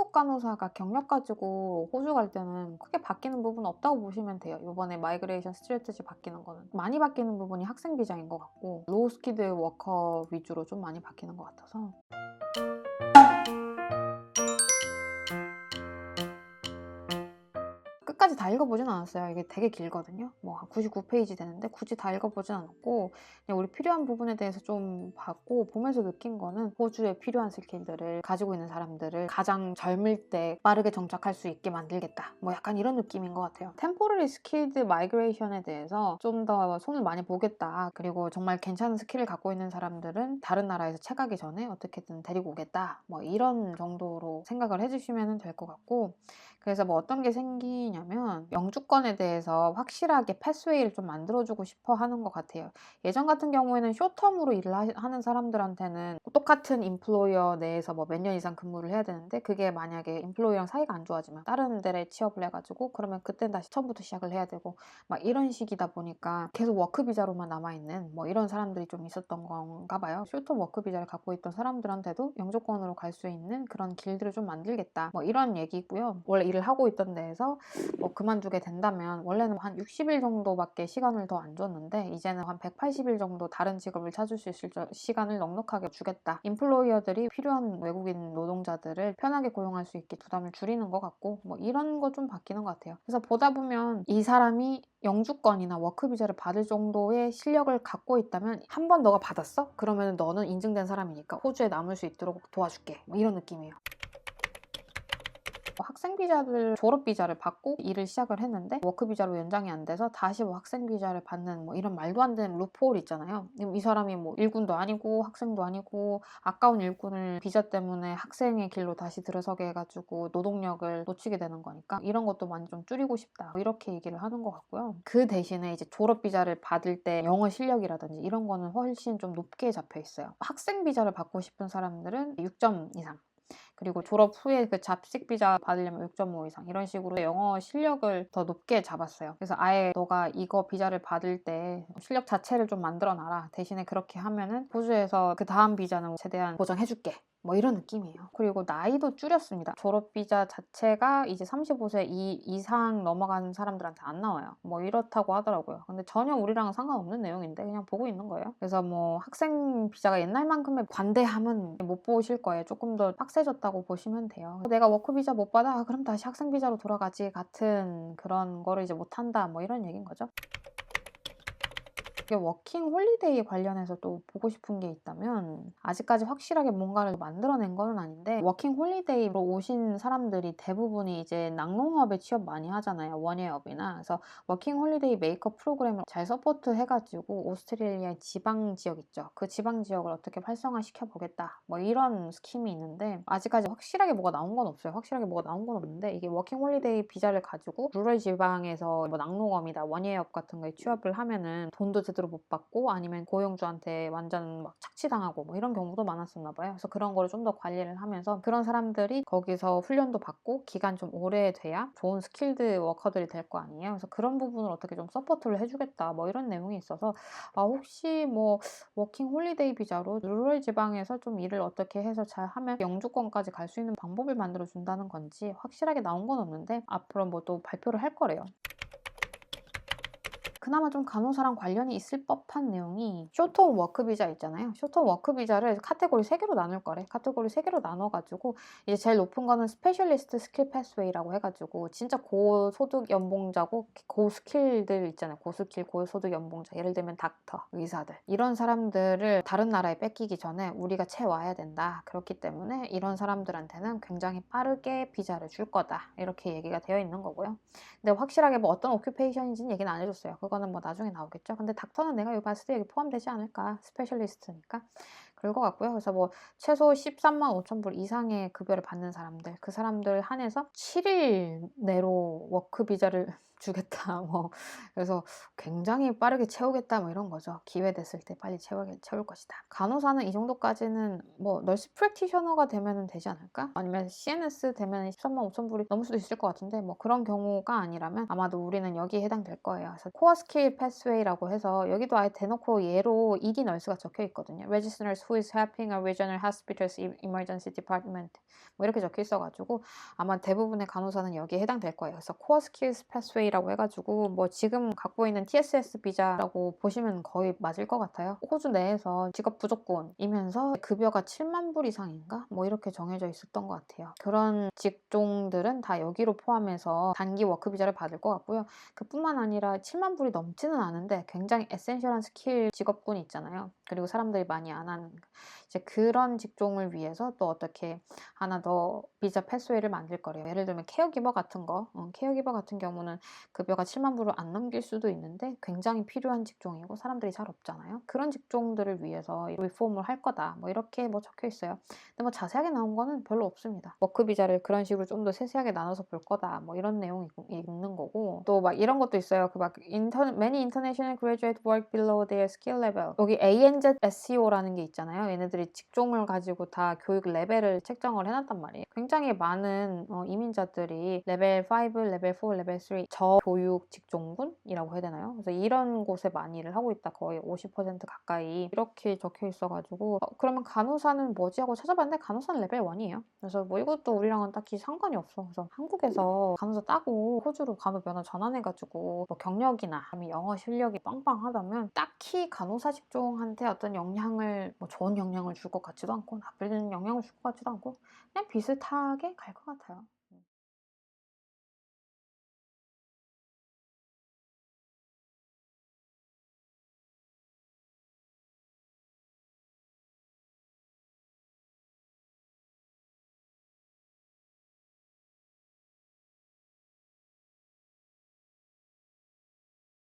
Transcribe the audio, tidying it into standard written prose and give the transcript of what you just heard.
한국 간호사가 경력 가지고 호주 갈 때는 크게 바뀌는 부분은 없다고 보시면 돼요. 이번에 마이그레이션 스트래티지 바뀌는 거는 많이 바뀌는 부분이 학생 비자인 것 같고 로우 스키드 워커 위주로 좀 많이 바뀌는 것 같아서. 끝까지 다 읽어보진 않았어요. 이게 되게 길거든요. 뭐 한 99페이지 되는데 굳이 다 읽어보진 않았고 그냥 우리 필요한 부분에 대해서 좀 봤고, 보면서 느낀 거는 호주에 필요한 스킬들을 가지고 있는 사람들을 가장 젊을 때 빠르게 정착할 수 있게 만들겠다, 뭐 약간 이런 느낌인 것 같아요. 템포러리 스킬드 마이그레이션에 대해서 좀 더 손을 많이 보겠다, 그리고 정말 괜찮은 스킬을 갖고 있는 사람들은 다른 나라에서 채가기 전에 어떻게든 데리고 오겠다, 뭐 이런 정도로 생각을 해주시면 될 것 같고, 그래서 뭐 어떤 게 생기냐면 영주권에 대해서 확실하게 패스웨이를 좀 만들어주고 싶어 하는 것 같아요. 예전 같은 경우에는 쇼텀으로 일을 하는 사람들한테는 똑같은 인플로이어 내에서 뭐 몇 년 이상 근무를 해야 되는데, 그게 만약에 인플로이랑 사이가 안 좋아지면 다른 데에 취업을 해가지고 그러면 그땐 다시 처음부터 시작을 해야 되고 막 이런 식이다 보니까 계속 워크 비자로만 남아있는 뭐 이런 사람들이 좀 있었던 건가 봐요. 쇼텀 워크 비자를 갖고 있던 사람들한테도 영주권으로 갈 수 있는 그런 길들을 좀 만들겠다, 뭐 이런 얘기고요. 원래 일을 하고 있던 데에서 뭐 그만두게 된다면, 원래는 한 60일 정도밖에 시간을 더 안 줬는데 이제는 한 180일 정도 다른 직업을 찾을 수 있을 시간을 넉넉하게 주겠다. 인플로이어들이 필요한 외국인 노동자들을 편하게 고용할 수 있게 부담을 줄이는 것 같고, 뭐 이런 거 좀 바뀌는 것 같아요. 그래서 보다 보면 이 사람이 영주권이나 워크비자를 받을 정도의 실력을 갖고 있다면, 한 번 너가 받았어? 그러면 너는 인증된 사람이니까 호주에 남을 수 있도록 도와줄게, 뭐 이런 느낌이에요. 학생 비자를, 졸업 비자를 받고 일을 시작을 했는데 워크 비자로 연장이 안 돼서 다시 뭐 학생 비자를 받는 뭐 이런 말도 안 되는 루프홀 있잖아요. 이 사람이 뭐 일군도 아니고 학생도 아니고 아까운 일군을 비자 때문에 학생의 길로 다시 들어서게 해가지고 노동력을 놓치게 되는 거니까 이런 것도 많이 좀 줄이고 싶다, 이렇게 얘기를 하는 것 같고요. 그 대신에 이제 졸업 비자를 받을 때 영어 실력이라든지 이런 거는 훨씬 좀 높게 잡혀 있어요. 학생 비자를 받고 싶은 사람들은 6점 이상, 그리고 졸업 후에 그 잡식 비자 받으려면 6.5 이상, 이런 식으로 영어 실력을 더 높게 잡았어요. 그래서 아예 너가 이거 비자를 받을 때 실력 자체를 좀 만들어 놔라, 대신에 그렇게 하면은 호주에서 그 다음 비자는 최대한 보장해줄게, 뭐 이런 느낌이에요. 그리고 나이도 줄였습니다. 졸업 비자 자체가 이제 35세 이상 넘어가는 사람들한테 안 나와요, 뭐 이렇다고 하더라고요. 근데 전혀 우리랑은 상관없는 내용인데 그냥 보고 있는 거예요. 그래서 뭐 학생 비자가 옛날만큼의 관대함은 못 보실 거예요. 조금 더 빡세졌다고 보시면 돼요. 내가 워크 비자 못 받아? 그럼 다시 학생 비자로 돌아가지, 같은 그런 거를 이제 못 한다, 뭐 이런 얘기인 거죠. 워킹 홀리데이 관련해서 또 보고 싶은 게 있다면, 아직까지 확실하게 뭔가를 만들어낸 건 아닌데, 워킹 홀리데이로 오신 사람들이 대부분이 이제 낙농업에 취업 많이 하잖아요, 원예업이나. 그래서 워킹 홀리데이 메이커 프로그램을 잘 서포트 해가지고 오스트레일리아의 지방 지역 있죠, 그 지방 지역을 어떻게 활성화시켜 보겠다, 뭐 이런 스킴이 있는데 아직까지 확실하게 뭐가 나온 건 없어요. 확실하게 뭐가 나온 건 없는데, 이게 워킹 홀리데이 비자를 가지고 루럴 지방에서 뭐 낙농업이다 원예업 같은 거에 취업을 하면은 돈도 제대로 못 받고 아니면 고용주한테 완전 막 착취당하고 뭐 이런 경우도 많았었나 봐요. 그래서 그런 거를 좀 더 관리를 하면서 그런 사람들이 거기서 훈련도 받고 기간 좀 오래 돼야 좋은 스킬드 워커들이 될 거 아니에요. 그래서 그런 부분을 어떻게 좀 서포트를 해주겠다, 뭐 이런 내용이 있어서 혹시 뭐 워킹 홀리데이 비자로 루럴 지방에서 좀 일을 어떻게 해서 잘 하면 영주권까지 갈 수 있는 방법을 만들어 준다는 건지 확실하게 나온 건 없는데 앞으로 뭐 또 발표를 할 거래요. 그나마 좀 간호사랑 관련이 있을 법한 내용이 쇼텀 워크 비자 있잖아요. 쇼텀 워크 비자를 카테고리 3개로 나눌 거래. 카테고리 3개로 나눠가지고 이제 제일 높은 거는 스페셜리스트 스킬 패스웨이라고 해가지고 진짜 고소득 연봉자고 고스킬들 있잖아요. 고스킬 고소득 연봉자, 예를 들면 닥터, 의사들, 이런 사람들을 다른 나라에 뺏기기 전에 우리가 채워야 된다. 그렇기 때문에 이런 사람들한테는 굉장히 빠르게 비자를 줄 거다, 이렇게 얘기가 되어 있는 거고요. 근데 확실하게 뭐 어떤 오큐페이션인지는 얘기는 안 해줬어요. 그거는 뭐 나중에 나오겠죠. 근데 닥터는 내가 여기 봤을 때 여기 포함되지 않을까, 스페셜리스트니까. 그럴 것 같고요. 그래서 뭐 최소 13만 5천 불 이상의 급여를 받는 사람들, 그 사람들 한해서 7일 내로 워크 비자를 주겠다 뭐 그래서 굉장히 빠르게 채우겠다 뭐 이런 거죠. 기회 됐을 때 빨리 채울 것이다. 간호사는 이 정도까지는 뭐 널스 프랙티셔너가 되면은 되지 않을까? 아니면 CNS 되면 13만 5천 불이 넘을 수도 있을 것 같은데 뭐 그런 경우가 아니라면 아마도 우리는 여기에 해당될 거예요. 그래서 코어 스킬 패스웨이라고 해서 여기도 아예 대놓고 예로 ED 널스가 적혀 있거든요. Registered nurse who is helping a regional hospital's emergency department 뭐 이렇게 적혀 있어가지고 아마 대부분의 간호사는 여기에 해당될 거예요. 그래서 코어 스킬스 패스웨이라고 해가지고 뭐 지금 갖고 있는 TSS 비자라고 보시면 거의 맞을 것 같아요. 호주 내에서 직업 부족군이면서 급여가 7만 불 이상인가? 뭐 이렇게 정해져 있었던 것 같아요. 그런 직종들은 다 여기로 포함해서 단기 워크 비자를 받을 것 같고요. 그뿐만 아니라 7만 불이 넘지는 않은데 굉장히 에센셜한 스킬 직업군이 있잖아요. 그리고 사람들이 많이 안 하는 이제 그런 직종을 위해서 또 어떻게 하나 더 비자 패스웨이를 만들 거래요. 예를 들면 케어기버 같은 거, 케어기버 같은 경우는 급여가 7만 불을 안 넘길 수도 있는데 굉장히 필요한 직종이고 사람들이 잘 없잖아요. 그런 직종들을 위해서 리폼을 할 거다. 뭐 이렇게 뭐 적혀 있어요. 근데 뭐 자세하게 나온 거는 별로 없습니다. 워크 비자를 그런 식으로 좀 더 세세하게 나눠서 볼 거다. 뭐 이런 내용이 있는 거고 또 막 이런 것도 있어요. 그 막 many international graduate work below their skill level. 여기 ANZ SEO라는 게 있잖아요. 얘네들이 직종을 가지고 다 교육 레벨을 책정을 해놨단 말이에요. 굉장히 많은 이민자들이 레벨 5, 레벨 4, 레벨 3 저교육 직종군이라고 해야 되나요? 그래서 이런 곳에 많이 일을 하고 있다. 거의 50% 가까이 이렇게 적혀 있어가지고 그러면 간호사는 뭐지 하고 찾아봤는데 간호사는 레벨 1이에요. 그래서 뭐 이것도 우리랑은 딱히 상관이 없어. 그래서 한국에서 간호사 따고 호주로 간호 면허 전환해가지고 뭐 경력이나 아니면 영어 실력이 빵빵하다면 딱히 간호사 직종한테 어떤 영향을 뭐 좋은 영향을 줄 것 같지도 않고 나쁜 영향을 줄 것 같지도 않고 그냥 비슷하게 갈 것 같아요.